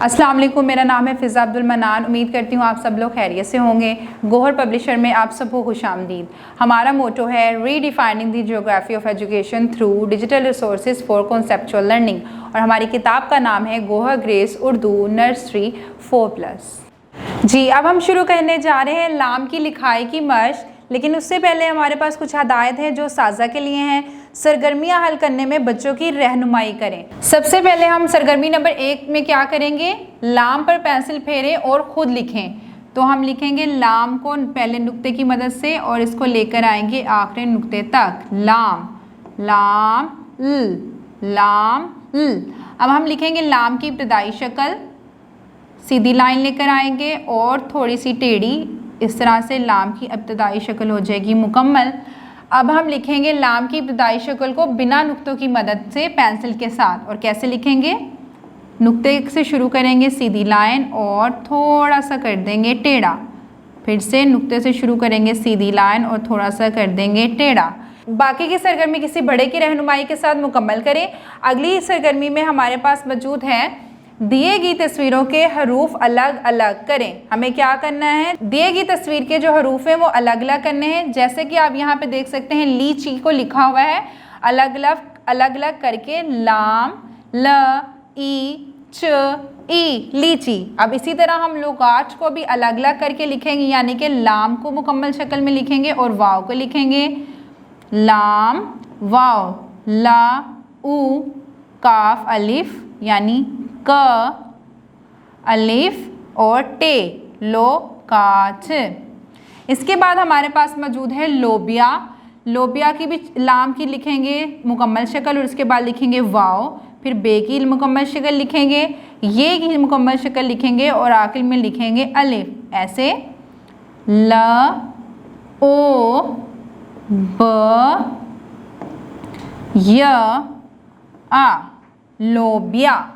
अस्सलाम वालेकुम, मेरा नाम है फ़िज़ा अब्दुल मनान। उम्मीद करती हूँ आप सब लोग खैरियत से होंगे। गोहर पब्लिशर में आप सबको खुशामदीद। हमारा मोटो है redefining the geography of education through digital resources for conceptual learning, और हमारी किताब का नाम है गोहर ग्रेस उर्दू नर्सरी 4+। जी, अब हम शुरू करने जा रहे हैं लाम की लिखाई की मशक, लेकिन उससे पहले हमारे पास कुछ हदायत हैं जो साज़ा के लिए हैं। सरगर्मियाँ हल करने में बच्चों की रहनुमाई करें। सबसे पहले हम सरगर्मी नंबर 1 में क्या करेंगे, लाम पर पेंसिल फेरें और ख़ुद लिखें। तो हम लिखेंगे लाम को पहले नुक्ते की मदद से और इसको लेकर आएंगे आखिरी नुक्ते तक। लाम लाम ल लाम ल। अब हम लिखेंगे लाम की इब्तदाई शक्ल, सीधी लाइन लेकर आएंगे और थोड़ी सी टेढ़ी, इस तरह से लाम की इब्तदाई शक्ल हो जाएगी मुकम्मल। अब हम लिखेंगे लाम की इब्तदाई शक्ल को बिना नुक्तों की मदद से पेंसिल के साथ। और कैसे लिखेंगे, नुक्ते से शुरू करेंगे सीधी लाइन और थोड़ा सा कर देंगे टेढ़ा, फिर से नुक्ते से शुरू करेंगे सीधी लाइन और थोड़ा सा कर देंगे टेढ़ा। बाकी की सरगर्मी किसी बड़े की रहनुमाई के साथ मुकम्मल करें। अगली सरगर्मी में हमारे पास मौजूद है दिए गई तस्वीरों के हरूफ अलग अलग करें। हमें क्या करना है, दिए गई तस्वीर के जो हरूफ हैं वो अलग अलग करने हैं। जैसे कि आप यहाँ पे देख सकते हैं लीची को लिखा हुआ है अलग अलग करके, लाम ल ई च ई लीची। अब इसी तरह हम लोगाच को भी अलग अलग करके लिखेंगे, यानी कि लाम को मुकम्मल शक्ल में लिखेंगे और वाव को लिखेंगे लाम वाव, ला उ काफ अलिफ यानी क अलिफ और टे लो काच। इसके बाद हमारे पास मौजूद है लोबिया। लोबिया की भी लाम की लिखेंगे मुकम्मल शक्ल और उसके बाद लिखेंगे वाव, फिर बे की मुकम्मल शक्ल लिखेंगे, ये की मुकम्मल शक्ल लिखेंगे और आखिर में लिखेंगे अलिफ। ऐसे ल ओ ब य आ, लोबिया।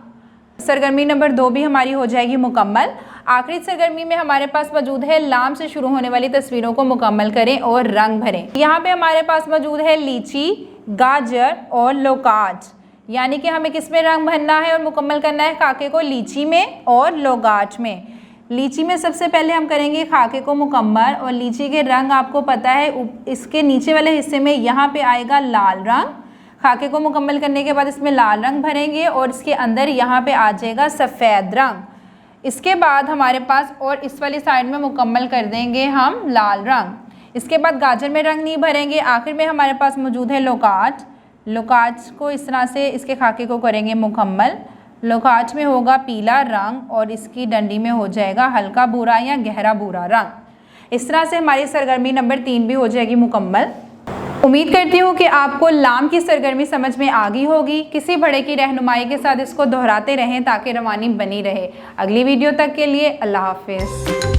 सरगर्मी नंबर 2 भी हमारी हो जाएगी मुकम्मल। आखिरी सरगर्मी में हमारे पास मौजूद है लाम से शुरू होने वाली तस्वीरों को मुकम्मल करें और रंग भरें। यहाँ पे हमारे पास मौजूद है लीची, गाजर और लोगाच, यानी कि हमें किस में रंग भरना है और मुकम्मल करना है खाके को, लीची में और लोगाच में। लीची में सबसे पहले हम करेंगे खाके को मुकम्मल, और लीची के रंग आपको पता है इसके नीचे वाले हिस्से में यहाँ पे आएगा लाल रंग। खाके को मुकम्मल करने के बाद इसमें लाल रंग भरेंगे और इसके अंदर यहाँ पे आ जाएगा सफ़ेद रंग। इसके बाद हमारे पास और इस वाली साइड में मुकम्मल कर देंगे हम लाल रंग। इसके बाद गाजर में रंग नहीं भरेंगे। आखिर में हमारे पास मौजूद है लोकाच। लोकाच को इस तरह से इसके खाके को करेंगे मुकम्मल। लोकाच में होगा पीला रंग और इसकी डंडी में हो जाएगा हल्का भूरा या गहरा भूरा रंग। इस तरह से हमारी सरगर्मी नंबर 3 भी हो जाएगी मुकम्मल। उम्मीद करती हूँ कि आपको लाम की सरगर्मी समझ में आ गई होगी। किसी बड़े की रहनुमाई के साथ इसको दोहराते रहें ताकि रवानी बनी रहे। अगली वीडियो तक के लिए अल्लाह हाफिज़।